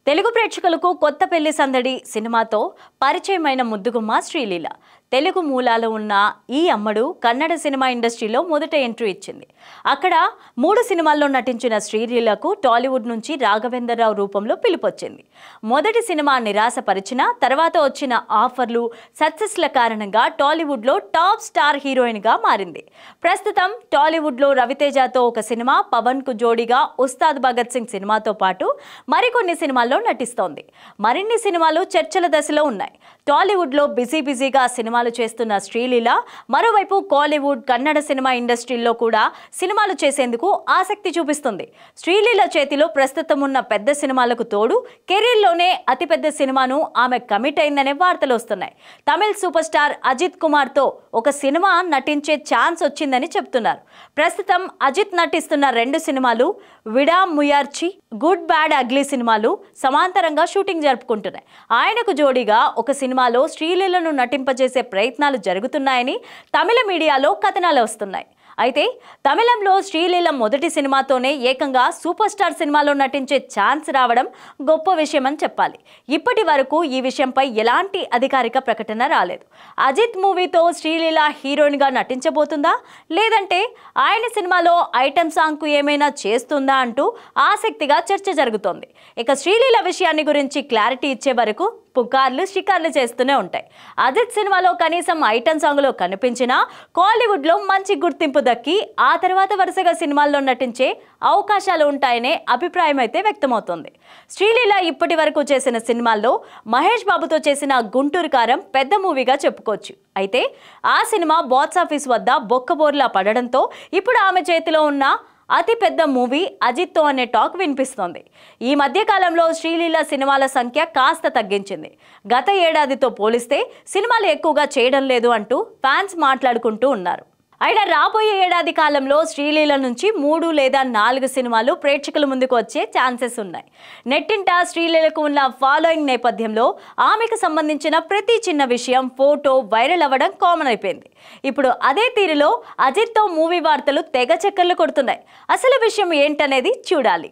తెలుగు ప్రేక్షకులకు కొత్త పెళ్లి సందడి సినిమాతో పరిచయమైన ముద్దుగుమ్మ శ్రీలీల. తెలుగు మూలాలు ఉన్న ఈ అమ్మడు కన్నడ సినిమా ఇండస్ట్రీలో మొదట ఎంట్రీ ఇచ్చింది. అక్కడ 3 సినిమాల్లో నటించిన శ్రీలీలకు టాలీవుడ్ నుంచి రాఘవేంద్రరావు రూపంలో పిలుపొచ్చింది. మొదటి సినిమా నిరాశపరిచిన తర్వాత వచ్చిన ఆఫర్లు సక్సెస్ల కారణంగా టాలీవుడ్లో టాప్ స్టార్ హీరోయిన్గా మారింది. ప్రస్తుతం టాలీవుడ్లో రవితేజతో ఒక సినిమా, పవన్కు జోడీగా ఉస్తాద్ భగత్ సింగ్ సినిమాతో పాటు మరికొన్ని సినిమాల్లో నటిస్తోంది. మరిన్ని సినిమాలు చర్చల దశలో ఉన్నాయి. టాలీవుడ్లో బిజీగా సినిమాలు చేస్తున్న శ్రీలీల మరోవైపు కాలీవుడ్, కన్నడ సినిమా ఇండస్ట్రీల్లో కూడా సినిమాలు చేసేందుకు ఆసక్తి చూపిస్తుంది. శ్రీలీల చేతిలో ప్రస్తుతం ఉన్న పెద్ద సినిమాలకు తోడు కెరీర్లోనే అతిపెద్ద సినిమాను ఆమె కమిట్ అయిందనే వార్తలు వస్తున్నాయి. తమిళ్ సూపర్ స్టార్ అజిత్ కుమార్తో ఒక సినిమా నటించే ఛాన్స్ వచ్చిందని చెప్తున్నారు. ప్రస్తుతం అజిత్ నటిస్తున్న 2 సినిమాలు విడా ముయార్చి, గుడ్ బ్యాడ్ అగ్లీ సినిమాలు సమాంతరంగా షూటింగ్ జరుపుకుంటున్నాయి. ఆయనకు జోడీగా ఒక సినిమాలో శ్రీలీలను నటింపజేసే ప్రయత్నాలు జరుగుతున్నాయని తమిళ మీడియాలో కథనాలు వస్తున్నాయి. అయితే తమిళంలో శ్రీలీల మొదటి సినిమాతోనే ఏకంగా సూపర్ స్టార్ సినిమాలో నటించే ఛాన్స్ రావడం గొప్ప విషయమని చెప్పాలి. ఇప్పటి వరకు ఈ విషయంపై ఎలాంటి అధికారిక ప్రకటన రాలేదు. అజిత్ మూవీతో శ్రీలీల హీరోయిన్గా నటించబోతుందా, లేదంటే ఆయన సినిమాలో ఐటెం సాంగ్కు ఏమైనా చేస్తుందా అంటూ ఆసక్తిగా చర్చ జరుగుతోంది. ఇక శ్రీలీల విషయాన్ని గురించి క్లారిటీ ఇచ్చే వరకు పుకార్లు షికార్లు చేస్తూనే ఉంటాయి. అజిత్ సినిమాలో కనీసం ఐటెం సాంగ్లో కనిపించినా కాలీవుడ్లో మంచి గుర్తింపు దక్కి ఆ తర్వాత వరుసగా సినిమాల్లో నటించే అవకాశాలు ఉంటాయనే అభిప్రాయం అయితే వ్యక్తమవుతోంది. శ్రీలీల ఇప్పటి వరకు చేసిన సినిమాల్లో మహేష్ బాబుతో చేసిన గుంటూరు కారం పెద్ద మూవీగా చెప్పుకోవచ్చు. అయితే ఆ సినిమా బాక్సాఫీస్ వద్ద బొక్కబోర్లా పడడంతో ఇప్పుడు ఆమె చేతిలో ఉన్న అతి పెద్ద మూవీ అజిత్తో అనే టాక్ వినిపిస్తోంది. ఈ మధ్య కాలంలో శ్రీలీల సినిమాల సంఖ్య కాస్త తగ్గించింది. గత ఏడాదితో పోలిస్తే సినిమాలు ఎక్కువగా చేయడం లేదు అంటూ ఫ్యాన్స్ మాట్లాడుకుంటూ ఉన్నారు. అయినా రాబోయే ఏడాది కాలంలో శ్రీలీల నుంచి 3 లేదా 4 సినిమాలు ప్రేక్షకుల ముందుకు వచ్చే ఛాన్సెస్ ఉన్నాయి. నెట్టింట శ్రీలీలకు ఉన్న ఫాలోయింగ్ నేపథ్యంలో ఆమెకు సంబంధించిన ప్రతి చిన్న విషయం, ఫోటో వైరల్ అవ్వడం కామన్ అయిపోయింది. ఇప్పుడు అదే తీరులో అజిత్తో మూవీ వార్తలు తెగ చక్కర్లు కొడుతున్నాయి. అసలు విషయం ఏంటనేది చూడాలి.